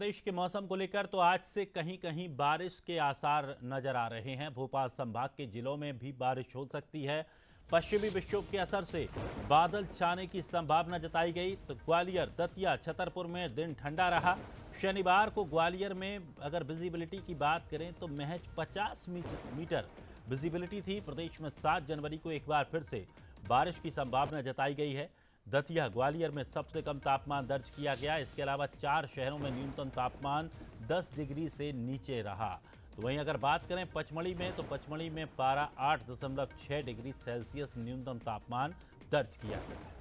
प्रदेश के मौसम को लेकर तो आज से कहीं कहीं बारिश के आसार नजर आ रहे हैं। भोपाल संभाग के जिलों में भी बारिश हो सकती है। पश्चिमी विक्षोभ के असर से बादल छाने की संभावना जताई गई। तो ग्वालियर, दतिया, छतरपुर में दिन ठंडा रहा। शनिवार को ग्वालियर में अगर विजिबिलिटी की बात करें तो महज 50 मीटर विजिबिलिटी थी। प्रदेश में 7 जनवरी को एक बार फिर से बारिश की संभावना जताई गई है। दतिया, ग्वालियर में सबसे कम तापमान दर्ज किया गया। इसके अलावा 4 शहरों में न्यूनतम तापमान 10 डिग्री से नीचे रहा। तो वहीं अगर बात करें पचमढ़ी में, तो पचमढ़ी में पारा 8.6 डिग्री सेल्सियस न्यूनतम तापमान दर्ज किया गया।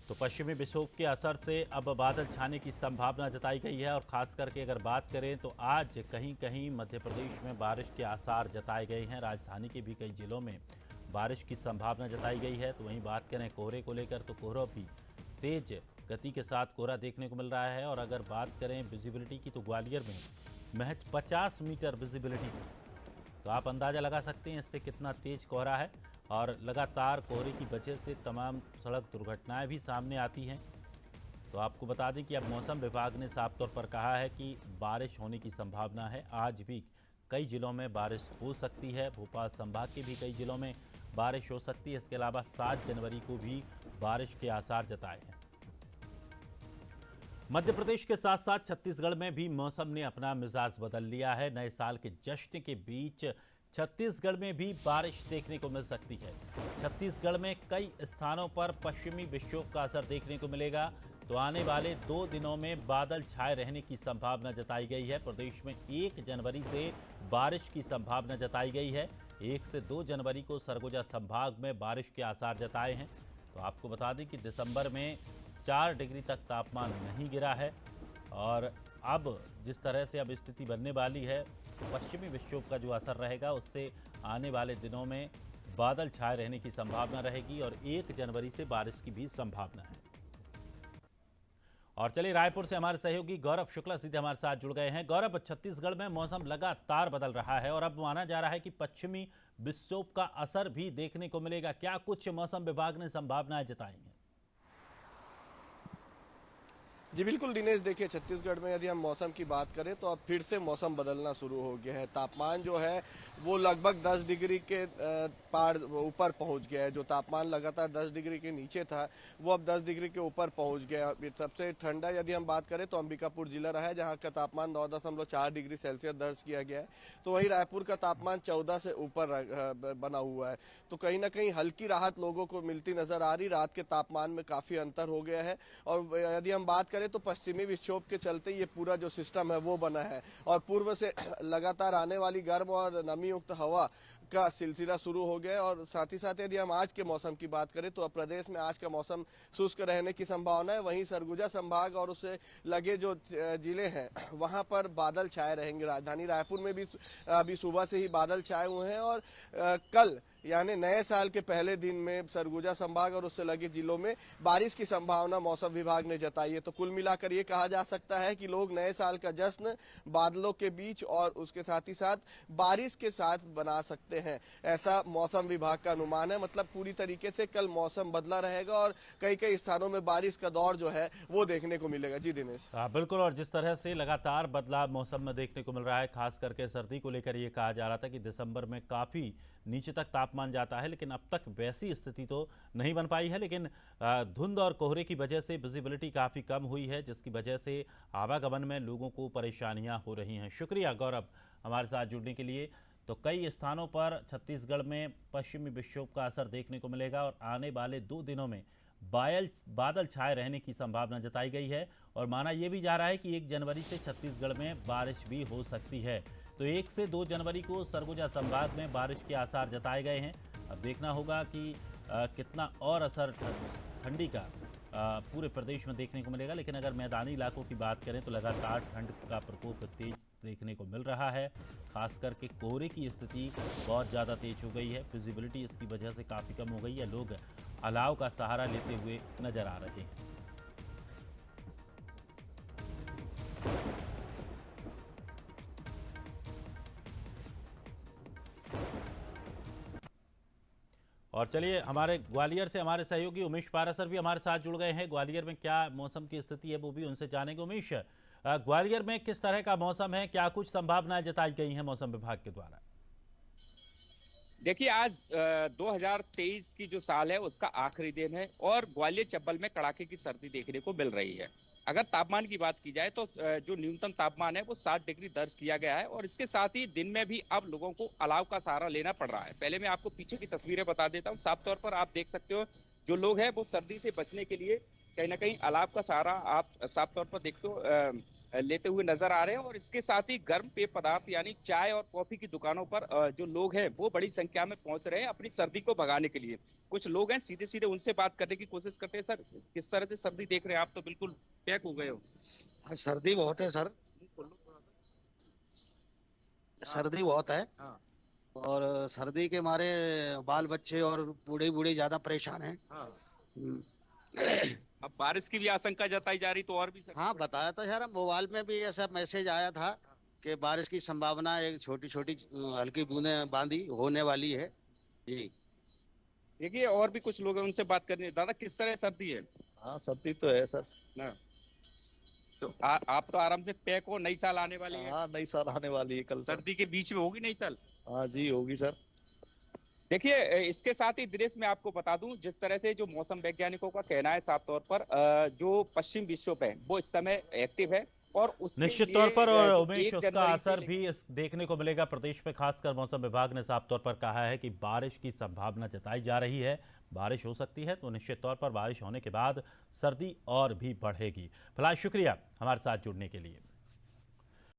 तो पश्चिमी विक्षोभ के असर से अब बादल छाने की संभावना जताई गई है। और खास करके अगर बात करें तो आज कहीं कहीं मध्य प्रदेश में बारिश के आसार जताए गए हैं। राजधानी के भी कई जिलों में बारिश की संभावना जताई गई है। तो वहीं बात करें कोहरे को लेकर, तो कोहरा भी तेज गति के साथ कोहरा देखने को मिल रहा है। और अगर बात करें विजिबिलिटी की, तो ग्वालियर में महज 50 मीटर विजिबिलिटी थी। तो आप अंदाज़ा लगा सकते हैं इससे कितना तेज कोहरा है। और लगातार कोहरे की वजह से तमाम सड़क दुर्घटनाएं भी सामने आती हैं। तो आपको बता दें कि अब मौसम विभाग ने साफ तौर पर कहा है कि बारिश होने की संभावना है। आज भी कई जिलों में बारिश हो सकती है। भोपाल संभाग के भी कई जिलों में बारिश हो सकती है। इसके अलावा 7 जनवरी को भी बारिश के आसार जताए हैं। मध्य प्रदेश के साथ साथ छत्तीसगढ़ में भी मौसम ने अपना मिजाज बदल लिया है। नए साल के जश्न के बीच छत्तीसगढ़ में भी बारिश देखने को मिल सकती है। छत्तीसगढ़ में कई स्थानों पर पश्चिमी विक्षोभ का असर देखने को मिलेगा। तो आने वाले 2 दिनों में बादल छाए रहने की संभावना जताई गई है। प्रदेश में 1 जनवरी से बारिश की संभावना जताई गई है। 1 से 2 जनवरी को सरगुजा संभाग में बारिश के आसार जताए हैं। तो आपको बता दें कि दिसंबर में 4 डिग्री तक तापमान नहीं गिरा है। और अब जिस तरह से अब स्थिति बनने वाली है, पश्चिमी विक्षोभ का जो असर रहेगा उससे आने वाले दिनों में बादल छाए रहने की संभावना रहेगी। और 1 जनवरी से बारिश की भी संभावना है। और चलिए रायपुर से हमारे सहयोगी गौरव शुक्ला सीधे हमारे साथ जुड़ गए हैं। गौरव, छत्तीसगढ़ में मौसम लगातार बदल रहा है और अब माना जा रहा है कि पश्चिमी विक्षोभ का असर भी देखने को मिलेगा। क्या कुछ मौसम विभाग ने संभावनाएं जताई हैं? जी बिल्कुल दिनेश, देखिए छत्तीसगढ़ में यदि हम मौसम की बात करें तो अब फिर से मौसम बदलना शुरू हो गया है। तापमान जो है वो लगभग 10 डिग्री के पार ऊपर पहुंच गया है। जो तापमान लगातार 10 डिग्री के नीचे था वो अब 10 डिग्री के ऊपर पहुंच गया। सबसे ठंडा यदि हम बात करें तो अंबिकापुर जिला रहा है, जहां का तापमान 9.4 डिग्री सेल्सियस दर्ज किया गया है। तो वहीं रायपुर का तापमान 14 से ऊपर बना हुआ है। तो कहीं ना कहीं हल्की राहत लोगों को मिलती नजर आ रही। रात के तापमान में काफी अंतर हो गया है। और यदि हम बात करें तो पश्चिमी विक्षोभ के चलते ये पूरा जो सिस्टम है वो बना है। और पूर्व से लगातार आने वाली गर्म और नमी युक्त हवा का सिलसिला शुरू हो गया। और साथ ही साथ यदि हम आज के मौसम की बात करें तो प्रदेश में आज का मौसम शुष्क रहने की संभावना है। वहीं सरगुजा संभाग और उससे लगे जो जिले हैं वहां पर बादल छाए रहेंगे। राजधानी रायपुर में भी अभी सुबह से ही बादल छाए हुए हैं। और कल यानी नए साल के पहले दिन में सरगुजा संभाग और उससे लगे जिलों में बारिश की संभावना मौसम विभाग ने जताई है। तो कुल मिलाकर ये कहा जा सकता है कि लोग नए साल का जश्न बादलों के बीच और उसके साथ ही साथ बारिश के साथ बना सकते हैं, ऐसा मौसम विभाग का अनुमान है। मतलब पूरी तरीके से कल मौसम बदला रहेगा और कई कई स्थानों में बारिश का दौर जो है वो देखने को मिलेगा। जी दिनेश। बिल्कुल। और जिस तरह से लगातार बदलाव मौसम में देखने को मिल रहा है, खास करके सर्दी को लेकर ये कहा जा रहा था कि दिसंबर में काफी नीचे तक तापमान जाता है, लेकिन अब तक वैसी स्थिति तो नहीं बन पाई है। लेकिन धुंध और कोहरे की वजह से विजिबिलिटी काफी कम हुई है, जिसकी वजह से आवागमन में लोगों को परेशानियां हो रही हैं। शुक्रिया गौरव हमारे साथ जुड़ने के लिए। तो कई स्थानों पर छत्तीसगढ़ में पश्चिमी विक्षोभ का असर देखने को मिलेगा और आने वाले 2 दिनों में बादल छाए रहने की संभावना जताई गई है। और माना यह भी जा रहा है कि 1 जनवरी से छत्तीसगढ़ में बारिश भी हो सकती है। तो 1 से 2 जनवरी को सरगुजा संभाग में बारिश के आसार जताए गए हैं। अब देखना होगा कि कितना और असर ठंडी का पूरे प्रदेश में देखने को मिलेगा। लेकिन अगर मैदानी इलाकों की बात करें तो लगातार ठंड का प्रकोप तेज देखने को मिल रहा है। खास करके कोहरे की स्थिति बहुत ज़्यादा तेज हो गई है। विजिबिलिटी इसकी वजह से काफ़ी कम हो गई है। लोग अलाव का सहारा लेते हुए नजर आ रहे हैं। और चलिए हमारे ग्वालियर से हमारे सहयोगी उमेश पारासर भी हमारे साथ जुड़ गए हैं। ग्वालियर में क्या मौसम की स्थिति है वो भी उनसे जानेंगे। उमेश, ग्वालियर में किस तरह का मौसम है, क्या कुछ संभावनाएं जताई गई हैं मौसम विभाग के द्वारा? देखिए, आज 2023 की जो साल है उसका आखिरी दिन है और ग्वालियर चंबल में कड़ाके की सर्दी देखने को मिल रही है। अगर तापमान की बात की जाए तो जो न्यूनतम तापमान है वो 7 डिग्री दर्ज किया गया है और इसके साथ ही दिन में भी अब लोगों को अलाव का सहारा लेना पड़ रहा है। पहले मैं आपको पीछे की तस्वीरें बता देता हूँ। साफ तौर पर आप देख सकते हो जो लोग हैं वो सर्दी से बचने के लिए कहीं ना कहीं अलाव का सहारा आप साफ तौर पर देखते हो लेते हुए नजर आ रहे हैं। और इसके साथ ही गर्म पेय पदार्थ यानी चाय और कॉफी की दुकानों पर जो लोग हैं वो बड़ी संख्या में पहुंच रहे हैं अपनी सर्दी को भगाने के लिए। कुछ लोग हैं सीधे सीधे उनसे बात करने की कोशिश करते हैं। सर, किस तरह से सर्दी देख रहे हैं आप? तो बिल्कुल पैक हो गए हो। हाँ, सर्दी बहुत है सर। सर्दी बहुत है। हाँ, और सर्दी के मारे बाल बच्चे और बूढ़े बूढ़े ज्यादा परेशान हैं। हाँ। हम्म, अब बारिश की भी आशंका जताई जा रही तो और भी हाँ, बताया था यार, मोबाइल में भी ऐसा मैसेज आया था कि बारिश की संभावना एक छोटी छोटी हल्की बूंदें बांदी होने वाली है जी। देखिए, और भी कुछ लोग हैं उनसे बात करनी है। दादा, किस तरह सर्दी है? हाँ, सर्दी तो है सर। ना तो आप तो आराम से पैक हो, नई साल आने वाली है। हाँ, नई साल आने वाली है कल से। सर्दी के बीच में होगी नई साल। हाँ जी, होगी सर। देखिए, इसके साथ ही दिनेश मैं आपको बता दूं जिस तरह से जो मौसम वैज्ञानिकों का कहना है साफ तौर पर जो पश्चिम विक्षोभ है वो इस समय एक्टिव है और उसके निश्चित लिए तौर पर, और जो उमेश 1 उसका जनवरी से असर भी इस देखने को मिलेगा प्रदेश में। खासकर मौसम विभाग ने साफ तौर पर कहा है कि बारिश की संभावना जताई जा रही है। बारिश हो सकती है तो निश्चित तौर पर बारिश होने के बाद सर्दी और भी बढ़ेगी। फिलहाल शुक्रिया हमारे साथ जुड़ने के लिए।